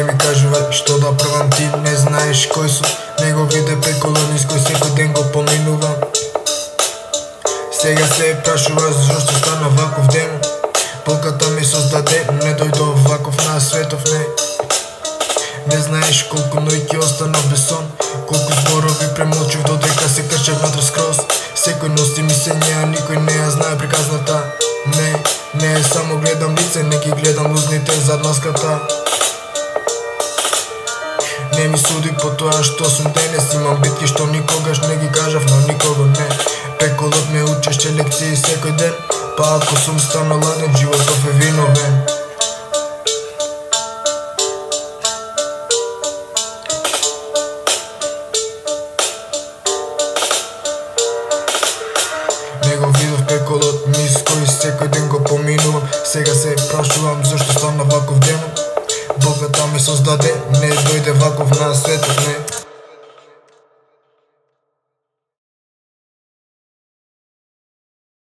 ми кажувај што да правам, ти не знаеш кој сум. Неговите пеколони с кој секој ден го поминувам. Сега се прашува зашто стана ваков ден. Богата ми создаде, не дојдов ваков на светов, не знаеш колку ноќи останав без сон, колку зборови премолчив додека се крчев внатре скроз. Секој носи мислење, а никој не ја знае приказната. Не само гледам лице, не ги гледам лузните зад маската. Не ми суди по тоа што сум денес, имам битки што никогаш не ги кажав на никого, не. Пеколот ме учеше лекции секој ден, па ако сум станал ладен, животов е виновен. Него видов пеколот низ кој секој ден го поминувам. Сега се прашувам зашто стана ваков ден. Богата ме создаде, не дојде ваков на светот, не.